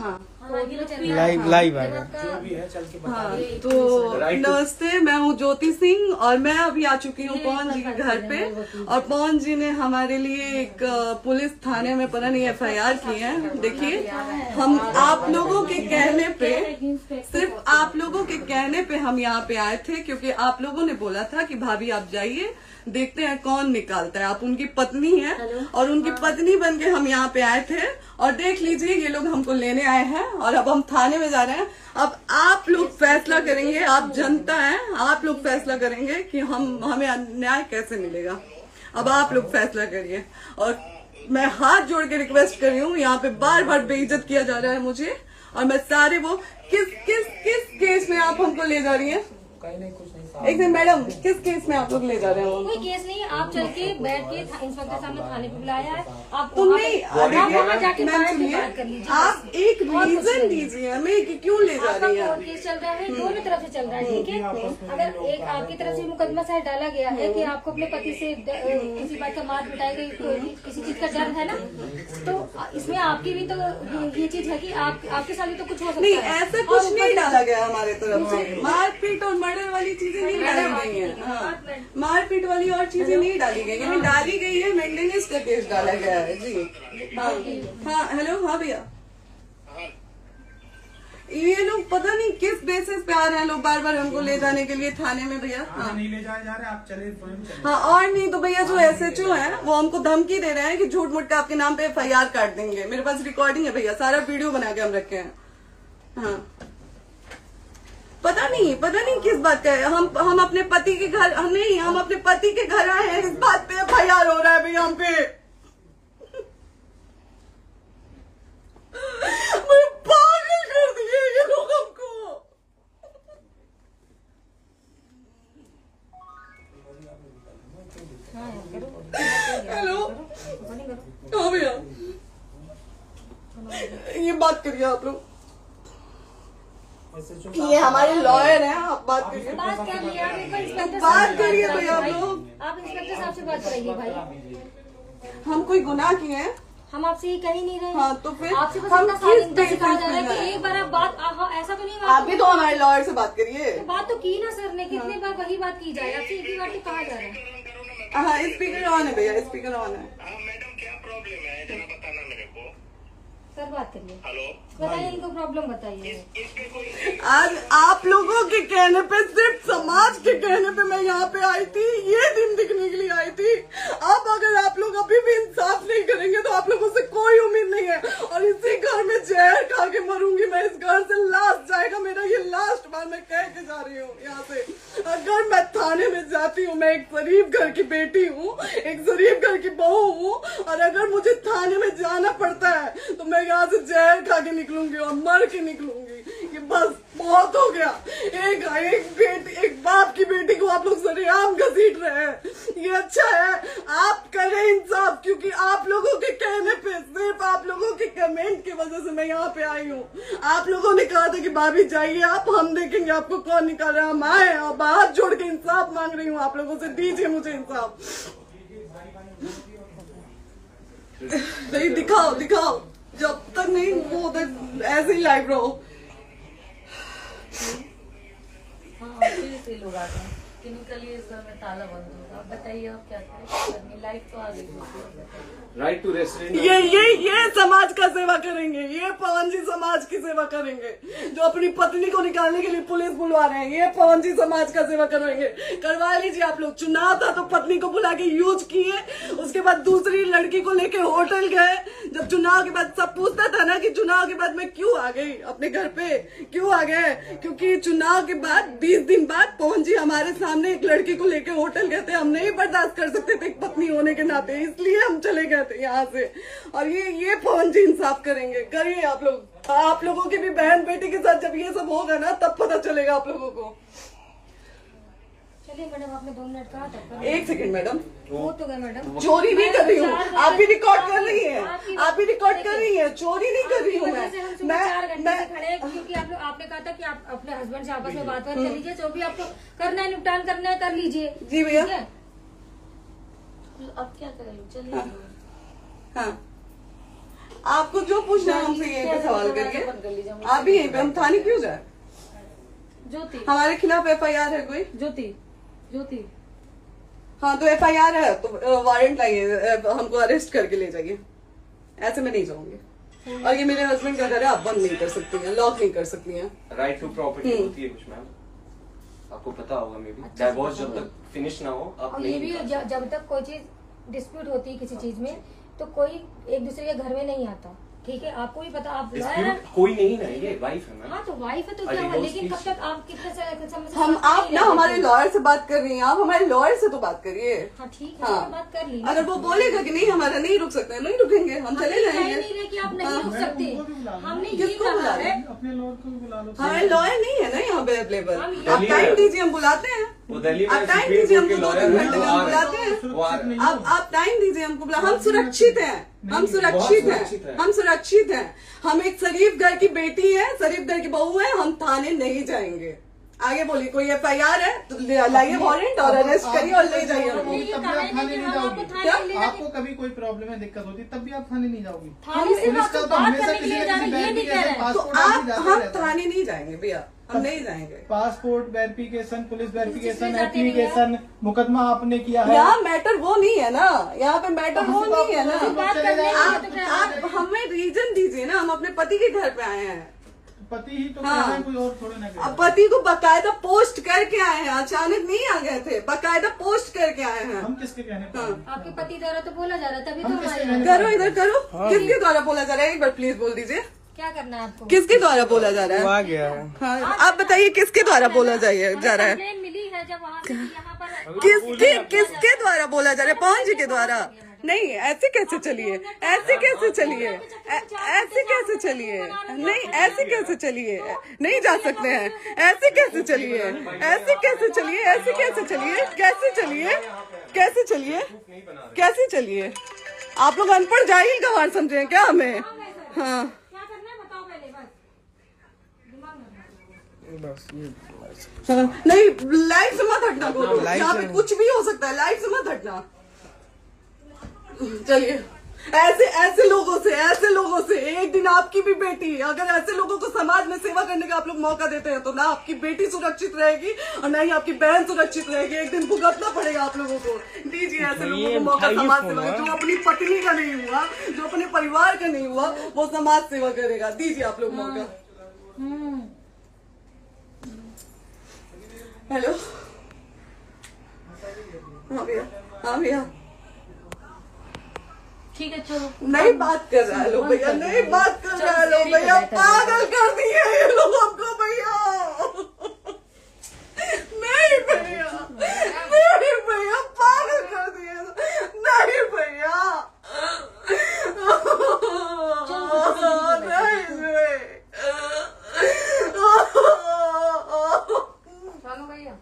हाँ लाइव आएगा जो भी है चल के बता हाँ, दीजिए। तो नमस्ते, मैं हूँ ज्योति सिंह और मैं अभी आ चुकी हूँ पवन जी के घर पे। और पवन जी ने हमारे लिए एक पुलिस थाने में पता नहीं FIR की है। देखिए, हम आप लोगों के कहने पे, सिर्फ आप लोगों के कहने पे हम यहाँ पे आए थे, क्योंकि आप लोगों ने बोला था कि भाभी आप जाइए, देखते हैं कौन निकालता है। आप उनकी पत्नी हैं और उनकी पत्नी बन के हम यहाँ पे आए थे। और देख लीजिए, ये लोग हमको लेने आए हैं और अब हम थाने में जा रहे हैं। अब आप लोग फैसला करेंगे, आप जनता हैं, आप लोग फैसला करेंगे कि हमें न्याय कैसे मिलेगा। अब आप लोग फैसला करिए। और मैं हाथ जोड़ के रिक्वेस्ट कर रही हूँ, यहाँ पे बार बार बेइज्जत किया जा रहा है मुझे। और मैं सारे वो किस केस में आप हमको ले जा रही हैं? कहीं नहीं, कुछ नहीं। एक दिन मैडम, किस केस में आप लोग ले जा रहे हैं? कोई केस नहीं है, आप चल के बैठ के इंस्पेक्टर साहब ने थाने पे बुलाया है। आप तुमने वहाँ जाके मैम बात सुनिए, कर लीजिए। आप एक रीजन दीजिए हमें कि क्यों ले जा आपका रही हैं। कोर्ट केस चल रहा है, दोनों तरफ से चल रहा है, ठीक है। अगर एक आपकी तरफ से मुकदमा शायद डाला गया है कि आपको अपने पति से किसी बात का मार पिटाई गई, किसी चीज का डर है ना, तो इसमें आपकी भी तो ये चीज है कि आपके साथ भी तो कुछ हो सकता नहीं, है। ऐसा कुछ नहीं डाला गया हमारे तरफ से। मारपीट और मर्डर वाली चीजें नहीं डाली गई हैं। हाँ, मारपीट वाली और चीजें नहीं डाली गई हैं। डाली गई है मेंटेनेंस का केस डाला गया है जी। हाँ हेलो, हाँ भैया, ये लोग पता नहीं किस बेसिस पे आ रहे हैं लोग बार बार हमको ले जाने के लिए थाने में भैया। हाँ नहीं ले जाए जा रहे, आप चले स्वयं चले। हाँ, और नहीं तो भैया जो SHO है वो हमको धमकी दे रहे हैं कि झूठ मूठ का आपके नाम पे FIR काट देंगे। मेरे पास रिकॉर्डिंग है भैया, सारा वीडियो बना के हम रखे हैं। हाँ, पता नहीं किस बात का है। हम अपने पति के घर नहीं, हम अपने पति के घर आए हैं, इस बात पे FIR हो रहा है भैया हम पे। पागल कर दिए ये लोग हमको। हेलो, हाँ भैया, ये बात करिए आप लोग। ये हमारे लॉयर हैं, आप बात करिए। बात कर लिया, आप एक बार इंस्पेक्टर बात करिए भैया आप लोग। आप इंस्पेक्टर साहब से बात कराइए भाई। हम कोई गुनाह किए हैं? हम आपसे ये कह ही नहीं रहे। हाँ, तो फिर आपसे बस हम इतना सारी किस इनका सिखाया जा रहा है बेसिस कि पे एक बार आप बात ऐसा तो नहीं आप भी तो हमारे लॉयर से बात करिए। तो बात तो की ना सर ने, कितने बार वही बात की जाए, आपसे एक ही बार तो कहा जा रहा है। हाँ, स्पीकर ऑन है भैया, स्पीकर ऑन है। मैडम क्या प्रॉब्लम है जरा बताना मेरे को। सर बात करिए, हेलो, बताइए इनको प्रॉब्लम बताइए। इसके कोई आज आप लोगों के कहने पे, सिर्फ समाज के कहने पे मैं यहाँ पे आई थी, ये दिन दिखने के लिए आई थी। अब अगर आप लोग अभी भी इंसाफ नहीं करेंगे तो आप लोगों से कोई उम्मीद नहीं है। और इसी घर में जहर खा के मरूंगी मैं। इस घर से लास्ट जाएगा मेरा, ये लास्ट बार मैं कह के जा रही हूँ यहाँ से। अगर मैं थाने में जाती हूँ, मैं एक गरीब घर की बेटी हूँ, एक गरीब घर की बहू हूँ, और अगर मुझे थाने में जाना पड़ता है तो मैं यहाँ से जहर खा के निकलूंगी और मर के निकलूंगी। ये बस बहुत हो गया। एक बाप की बेटी को आप लोग सरेआम घसीट रहे हैं। ये अच्छा है, आप करें इंसाफ, क्योंकि आप लोगों के कहने पे, सिर्फ आप लोगों के कमेंट की वजह से मैं यहाँ पे आई हूँ। आप लोगों ने कहा था कि भाभी जाइए आप, हम देखेंगे आपको कौन निकाल रहा है। हम आए और हाथ जोड़ के इंसाफ मांग रही हूँ आप लोगों से, दीजिए मुझे इंसाफ। नहीं, दिखाओ, जब तक नहीं वो उधर ऐसे ही लाइव रहो। हाँ, फिर से लोग आते हैं कि निकलिए, इस घर में ताला बंद होगा। आप बताइए आप क्या करें, लाइफ तो आ गई। Right to restaurant. ये समाज का सेवा करेंगे, ये पवन जी समाज की सेवा करेंगे। जो अपनी पत्नी को निकालने के लिए पुलिस बुलवा रहे हैं, ये पवन जी समाज का सेवा करेंगे। करवा लीजिए आप लोग। चुनाव था तो पत्नी को बुला के यूज किए, उसके बाद दूसरी लड़की को लेके होटल गए। जब चुनाव के बाद सब पूछता था ना कि चुनाव के बाद मैं क्यों आ गई अपने घर पे, क्यों आ गए, क्योंकि चुनाव के बाद 20 दिन बाद पवन जी हमारे सामने एक लड़की को लेके होटल गए थे। हम नहीं बर्दाश्त कर सकते थे एक पत्नी होने के नाते, इसलिए हम चले गए थे यहाँ से। और ये पवन जी इंसाफ करेंगे। करिए आप लोग। आप लोगों की भी बहन बेटी के साथ जब ये सब होगा ना, तब पता चलेगा आप लोगों को। चलिए मैडम, आपने 2 मिनट कहा था। एक सेकंड मैडम, वो तो गए मैडम। चोरी नहीं कर रही हूँ, आप भी रिकॉर्ड कर रही हैं, आप भी रिकॉर्ड कर रही हैं। चोरी नहीं कर रही हूँ मैं 4 घंटे से खड़े हैं, क्योंकि आपने कहा था कि आप अपने हस्बैंड से आपस में बात कर लीजिए, जो भी आपको करना है, निपटान करना है, कर लीजिए। जी भैया। अब क्या करें, चलिए। हाँ, आपको जो पूछना है हमसे यहीं पे सवाल करिए। आप भी यहीं पे, हम थाने क्यों जाए? ज्योति, हमारे खिलाफ FIR है कोई? ज्योति हाँ तो FIR है तो वारंट लाइए, हमको अरेस्ट करके ले जाइए। ऐसे मैं नहीं जाऊंगी। और ये मेरे हस्बैंड का घर है, आप बंद नहीं कर सकती हैं, लॉक नहीं कर सकती हैं। राइट टू प्रॉपर्टी होती है कुछ मैम, आपको पता होगा मे बी। डाइवोर्स जब तक फिनिश ना हो आप और नहीं ये भी निकाल सकते। जब तक कोई चीज डिस्प्यूट होती है किसी चीज में तो कोई एक दूसरे के घर में नहीं आता, ठीक है? आपको भी पता, आप लॉयर हैं। Dispute कोई नहीं ना, ये वाइफ है मैम। हाँ तो वाइफ है तो क्या हुआ, लेकिन कब तक आप कितने समय से हम साथ आप नहीं ना रह हमारे सकते? लॉयर से बात कर रही हैं, आप हमारे लॉयर से तो बात करिए। हाँ ठीक है, हाँ। मैंने बात कर ली। अगर वो बोलेगा कि नहीं हमारा नहीं रुक सकते, नहीं रुकेंगे, हम चले कह जाएंगे। नहीं रहे कि आप नहीं रुक सकते, हमने ये किसको बुला कहा रहे? है। अपने लॉयर को भी बुला लो। हमारे लॉयर नहीं है ना यहाँ पे अवेलेबल। हम आप दिल्ली टाइम में- दीजिए, हम बुलाते हैं। वो दिल्ली में आप टाइम सुप्रीम दीजिए कोर्ट के हमको, 2 लॉयर घंटे हैं, में वो हम आ बुलाते रहे हैं। वो आ रहे हैं। आप टाइम दीजिए हमको, हम सुरक्षित हैं, हम सुरक्षित हैं, हम सुरक्षित हैं। हम एक शरीफ घर की बेटी है, शरीफ घर की बहू है, हम थाने नहीं जाएंगे। आगे बोलिए, कोई FIR है तो लाइए वारंट और अरेस्ट करिए और ले जाइए हमको। तब भी आप थाने नहीं जाओगी। क्या? आपको कभी कोई प्रॉब्लम है, दिक्कत होती तब भी आप थाने नहीं जाओगी। थाने से पुलिस बात का तो बात हमेशा करने के किसी लिए न जा रहे किसी हैं, ये नहीं कह रहे हैं। तो पासपोर्ट आप जाते हम रहता है। थाने नहीं जाएंगे भैया, हम नहीं जाएंगे। पासपोर्ट वेरिफिकेशन, पुलिस वेरिफिकेशन, किसमें जाते नहीं एप्लीकेशन, मुकदमा आपने किया है। यहाँ मैटर वो नहीं है ना, यहाँ पे मैटर वो नहीं है ना। बात करने के लिए तो क्या आप हमें रीजन दीजिए ना, हम अपने पति के घर पे आए हैं। पति ही तो हाँ। कह रहे हैं, कोई और थोड़े ना कह रहे अब हैं। पति को बकायदा पोस्ट करके आए हैं, अचानक नहीं आ गए थे, बकायदा पोस्ट करके आए हैं। हम किसके कहने पर हाँ। हैं? आपके पति द्वारा तो बोला जा रहा है, तभी तो हम हम किसके आए हैं। कहने करो इधर करो, किसके द्वारा बोला जा रहा है? एक बार प्लीज बोल दीजिए, क्या करना है आपको? किसके द्वारा बोला जा रहा वो है? आ गया है। हाँ, आप बताइए किसके द्वारा बोला जा रहा है? कंप्लेन मिली है जब वहाँ से यहाँ पर किसके द्वारा बोला जा रहा है? पवन जी के द्वारा? नहीं, ऐसे कैसे चलिए, ऐसे कैसे चलिए, ऐसे कैसे चलिए, नहीं ऐसे कैसे चलिए, नहीं जा सकते हैं, ऐसे कैसे चलिए, ऐसे कैसे चलिए, ऐसे कैसे चलिए, कैसे चलिए, कैसे चलिए, कैसे चलिए? आप लोग अनपढ़ जाहिल गंवार समझे हैं क्या हमें? हाँ क्या करना है बताओ पहले, बस दिमाग में बस ये हाँ, नहीं लाइफ से मत हटना, बोलो लाइफ यहाँ पे से- कुछ भी हो सकता है, लाइफ से मत हटना। चलिए, ऐसे लोगों से एक दिन आपकी भी बेटी, अगर ऐसे लोगों को समाज में सेवा करने का आप लोग मौका देते हैं तो ना आपकी बेटी सुरक्षित रहेगी और ना ही आपकी बहन सुरक्षित रहेगी। एक दिन भुगतना पड़ेगा आप लोगों को। दीजिए ऐसे लोगों को मौका समाज सेवा का, जो अपनी पत्नी का नहीं हुआ, जो अपने परिवार का नहीं हुआ, वो समाज सेवा करेगा। दीजिए आप लोग मौका। हेलो, हाँ भैया, हाँ भैया, ठीक है चलो। नहीं बात कर रहा है लोग भैया, नहीं बात कर रहा है लोग भैया, पागल कर दिए ये लोग हमको भैया। नहीं भैया, नहीं भैया, पागल कर दिए, नहीं भैया, नहीं चलो भैया,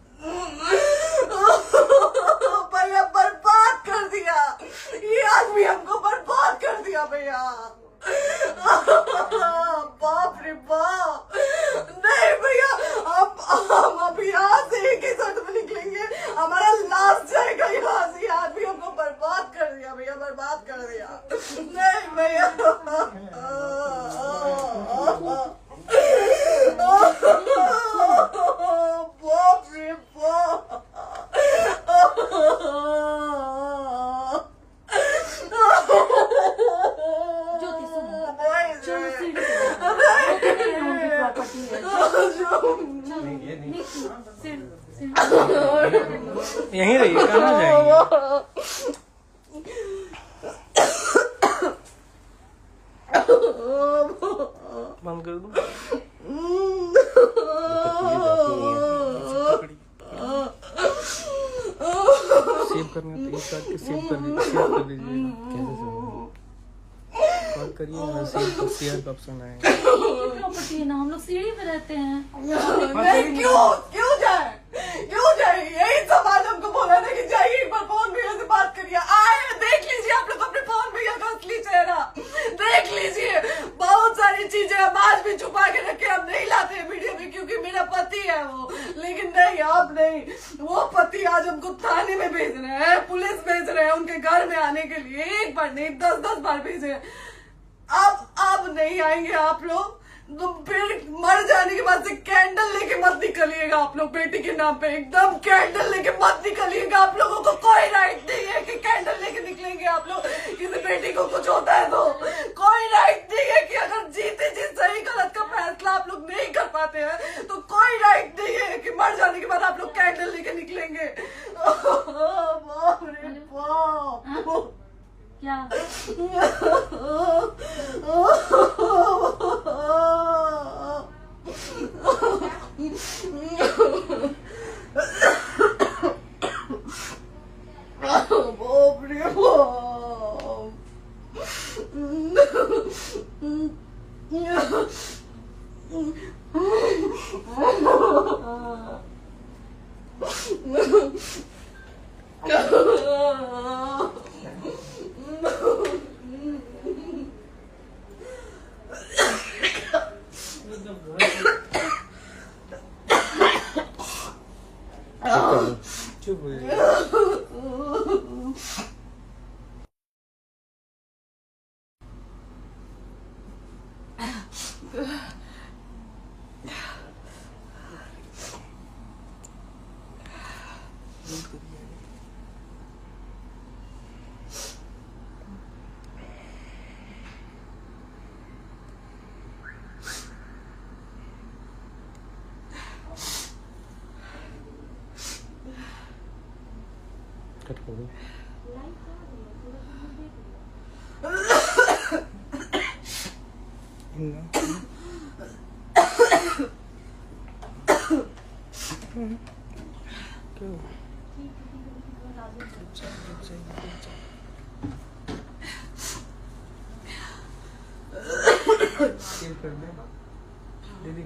भैया बर्बाद कर दिया ये आदमी, हमको बर्बाद कर दिया भैया। बाप रे बाप, नहीं भैया, हम अभी यहाँ से एक ही शर्त में निकलेंगे, हमारा लास्ट जाएगा यहाँ से। ये आदमी हमको बर्बाद कर दिया भैया, बर्बाद कर दिया। नहीं भैया, बाप रे बाप, ज्योति सुनो, नहीं, चलो नहीं। सीढ़ी पे प्रॉपर्टी है, यहीं रहिए, कहाँ जाएंगे? बंद कर दो। सेव करना तो इस बात के सेव कर दीजिए। कॉल करिए, सेव शेयर का ऑप्शन आएगा। प्रॉपर्टी है ना, हम लोग सीढ़ी पे रहते हैं। नहीं, क्यों जाए, क्यों जाए? यही समाज हमको बोला था कि जाइए एक बार पवन भैया से बात करिए। आए, देख लीजिए आप लोग अपने पवन भैया का असली चेहरा, देख लीजिए। बहुत सारी चीजें हम आज भी छुपा के रखे, हम नहीं लाते वीडियो में क्योंकि मेरा पति है वो, लेकिन नहीं, आप नहीं। वो पति आज हमको थाने में भेज रहे हैं, पुलिस भेज रहे हैं उनके घर में आने के लिए, एक बार नहीं 10-10 बार भेजे। अब नहीं आएंगे आप लोग, तो फिर मर जाने के बाद से कैंडल लेके मत निकलिएगा आप लोग बेटी के नाम पे, एकदम कैंडल लेके मत निकलिएगा। आप लोगों को कोई राइट नहीं है कि कैंडल लेके निकलेंगे आप लोग। किसी बेटी को कुछ होता है तो कोई राइट नहीं है कि अगर जीते जी सही गलत का फैसला आप लोग नहीं कर पाते हैं तो कोई राइट नहीं है कि मर जाने के बाद आप लोग कैंडल लेके निकलेंगे। बाप रे बाप। क्या बाप रे चुप हो जाइए। कट कर दो। कर दे दीदी।